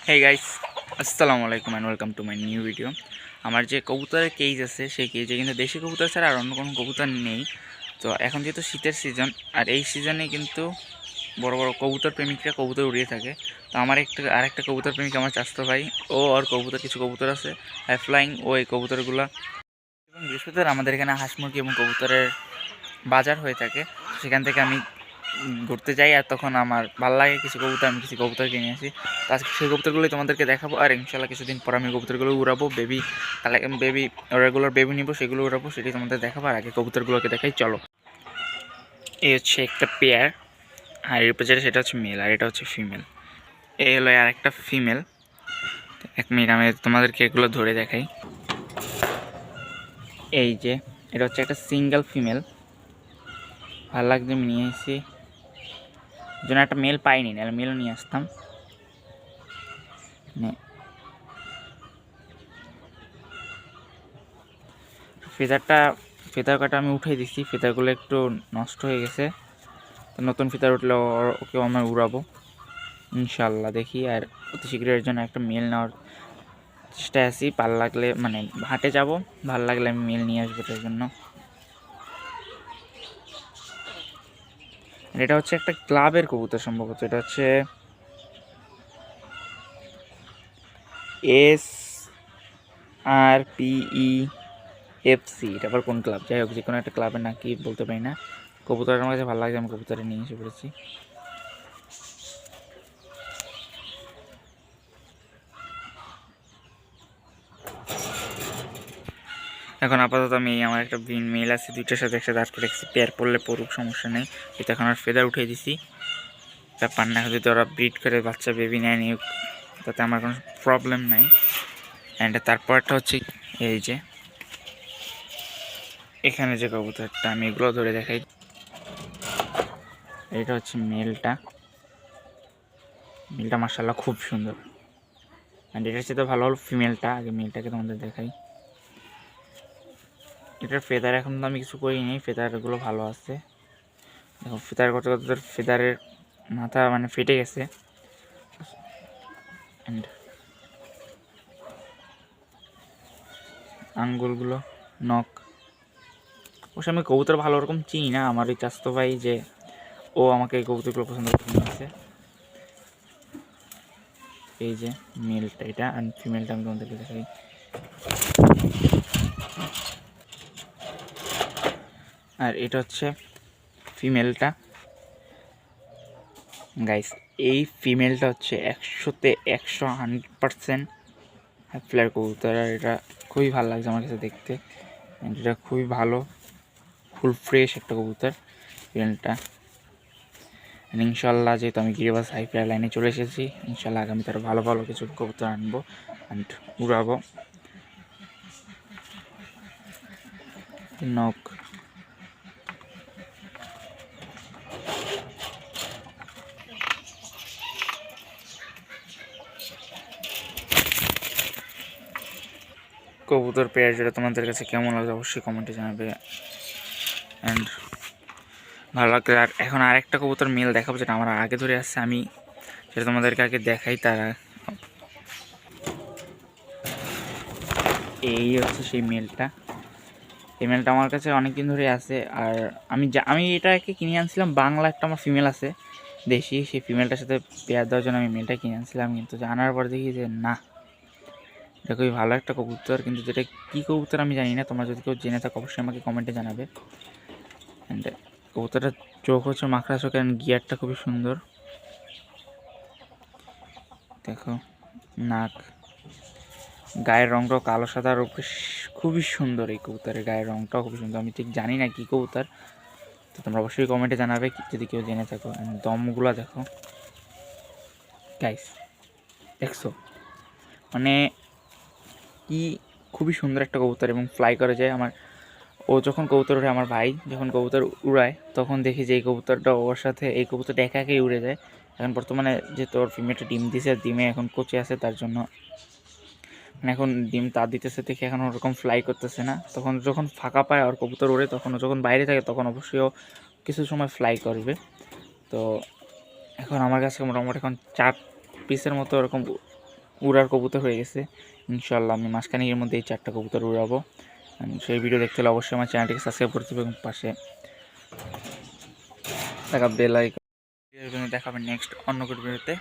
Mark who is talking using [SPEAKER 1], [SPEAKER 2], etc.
[SPEAKER 1] हे guys আসসালামু আলাইকুম and welcome to my new video. আমার যে কবুতরের কেজ আছে সেই কেজে কিন্তু দেশি কবুতর ছাড়া আর অন্য কোনো কবুতর নেই। তো এখন যেহেতু শীতের সিজন, আর এই সিজনে কিন্তু বড় বড় কবুতর প্রেমিকরা কবুতর উড়িয়ে থাকে। তো আমার আরেকটা কবুতর প্রেমিক আমার চাচাতো ভাই, ও আর কবুতর কিছু কবুতর আছে হাই ফ্লাইং, ও এই কবুতরগুলো এবং বৃহস্পতিবার আমাদের এখানে হাঁস মুরগি এবং কবুতরের বাজার হয়ে থাকে। সেখান থেকে আমি ঘুরতে যাই, আর তখন আমার ভালো লাগে কিছু কবুতর, আমি কিছু কবুতর কিনে আসি। তো আজকে সেই কবুতরগুলোই তোমাদেরকে দেখাবো, আর ইনশাল্লাহ কিছুদিন পর আমি কবুতরগুলো উড়াবো, বেবি রেগুলার বেবি নিবো, সেগুলো উড়াবো, সেটাই তোমাদের দেখাবো। আর আগে কবুতরগুলোকে দেখাই, চলো। এই হচ্ছে একটা পেয়ার, আর এর পেছনে সেটা হচ্ছে মেল, আর এটা হচ্ছে ফিমেল। এই হলো আর একটা ফিমেল। এক মিনিট আমি তোমাদেরকে এগুলো ধরে দেখাই। এই যে এটা হচ্ছে একটা সিঙ্গেল ফিমেল, ভালো লাগছে আমি নিয়ে এসেছি। জন্য একটা মেল পাইনি, নাহলে মেলও নিয়ে আসতাম। ফেদার কাটা আমি উঠাই দিচ্ছি, ফেদারগুলো একটু নষ্ট হয়ে গেছে। তো নতুন ফেদার উঠলে ওকেও আমরা উড়াবো ইনশাল্লাহ, দেখি। আর অতি শীঘ্রই এর জন্য একটা মেল নেওয়ার চেষ্টায় আছি। ভালো লাগলে মানে হাটে যাব, ভালো লাগলে আমি মেল নিয়ে আসবো তার জন্য। এটা হচ্ছে একটা ক্লাবের কবুতর সম্ভবত, এটা হচ্ছে SRPEFC। এটা আবার কোন ক্লাব, যাই হোক যে কোনো একটা ক্লাবের নাকি বলতে পারি না। কবুতর আমার কাছে ভালো লাগে, আমি কবুতরে নিয়ে এসে পড়েছি। এখন আপাতত আমি আমার একটা মেল আছে, দুইটার সাথে একসাথে আটকে রেখেছি, পেয়ার পড়লে পড়ুক, সমস্যা নেই। এটা এখন আর ফেদার উঠিয়ে দিছি, ব্যাপার না। যদি ওরা ব্রিড করে বাচ্চা বেবি নেয় নিউক, তাতে আমার কোনো প্রবলেম নাই। অ্যান্ড তারপরটা হচ্ছে এই যে এখানে যে কবুতরটা, আমি এগুলো ধরে দেখাই। এটা হচ্ছে মেলটা মার্শাল্লাহ খুব সুন্দর। অ্যান্ড এটার সাথে ভালো হলো ফিমেলটা। আগে মেলটাকে তোমাদের দেখাই। এটার ফেদার এখন তো আমি কিছু করিনি, ফেদারগুলো ভালো আছে। দেখো ফেদার করতে করতে ফেদারের মাথা মানে ফেটে গেছে। অ্যান্ড আঙ্গুলগুলো নখ, অবশ্য আমি কবুতর ভালো রকম চিনি না। আমার ওই চাস্তো ভাই যে ও আমাকে এই কবুতরগুলো পছন্দ করতে। এই যে মেলটা এটা, আর ফিমেলটা আমি তোমাদেরকে দেখাই। আর এটা হচ্ছে ফিমেলটা গাইস। এই ফিমেলটা হচ্ছে 100% ফ্লার কবুতর, আর এটা খুবই ভালো লাগছে আমার কাছে দেখতে। এটা খুবই ভালো, ফুল ফ্রেশ একটা কবুতর ফিমেলটা। ইনশাল্লাহ যেহেতু আমি গিরিবাস হাই ফ্লার লাইনে চলে এসেছি, ইনশাল্লাহ আগামী তার ভালো ভালো কিছু কবুতর আনবো অ্যান্ড উড়াবো। নখ, কবুতর পেয়ার যেটা তোমাদের কাছে কেমন লাগবে অবশ্যই কমেন্টে জানাবে। অ্যান্ড ভালো লাগবে। আর এখন আরেকটা কবুতর মেল দেখাবো, যেটা আমরা আগে ধরে আসছে, আমি সেটা তোমাদেরকে আগে দেখাই। তারা এই হচ্ছে সেই মেলটা। এই মেলটা আমার কাছে অনেক দিন ধরে আছে। আর আমি এটাকে কিনে আনছিলাম, বাংলা একটা আমার ফিমেল আছে দেশি, সেই ফিমেলটার সাথে পেয়ার দেওয়ার জন্য আমি মেলটা কিনে আনছিলাম। কিন্তু জানার পর দেখি যে না, এটা খুবই ভালো একটা কবুতর, কিন্তু যেটা কী কবুতর আমি জানি না। তোমরা যদি কেউ জেনে থাকো অবশ্যই আমাকে কমেন্টে জানাবে। অ্যান্ড কবুতরটার চোখ হচ্ছে মাখড়া চোখ, অ্যান্ড গিয়ারটা খুবই সুন্দর। দেখো নাক, গায়ের রঙটাও কালো সাদার উপরে খুবই সুন্দর। এই কবুতরের গায়ের রঙটাও খুবই সুন্দর। আমি ঠিক জানি না কী কবুতর, তো তোমরা অবশ্যই কমেন্টে জানাবে যদি কেউ জেনে থাকো। দমগুলো দেখো গাইস, দেখছো মানে কি খুবই সুন্দর একটা কবুতর, এবং ফ্লাই করে যায়। ও যখন কবুতর ওঠে, আমার ভাই যখন কবুতর উড়ায়, তখন দেখি যে এই কবুতরটা ওর সাথে, এই কবুতরটা একা একাই উড়ে যায়। এখন বর্তমানে যে তোর ফিমেলটা ডিম দিছে, ডিমে এখন কোচে আছে, তার জন্য মানে এখন ডিম তার দিতেছে দেখে এখন ওরকম ফ্লাই করতেছে না। তখন যখন ফাঁকা পায় আর কবুতর ওড়ে, তখন যখন বাইরে থাকে তখন অবশ্যই ও কিছু সময় ফ্লাই করবে। তো এখন আমার কাছে মোটামুটি এখন 4 পিসের মতো এরকম উড়ার কবুতর হয়ে গেছে। ইনশাল্লাহ আমি মাঝখানের মধ্যে এই 4টা কবুতর উড়াবো। সেই ভিডিও দেখতে হলে অবশ্যই আমার চ্যানেলটিকে সাবস্ক্রাইব করতে হবে এবং পাশে থাকা বেল আইকন দেখাবেন নেক্সট অন্য কোনো ভিডিওতে।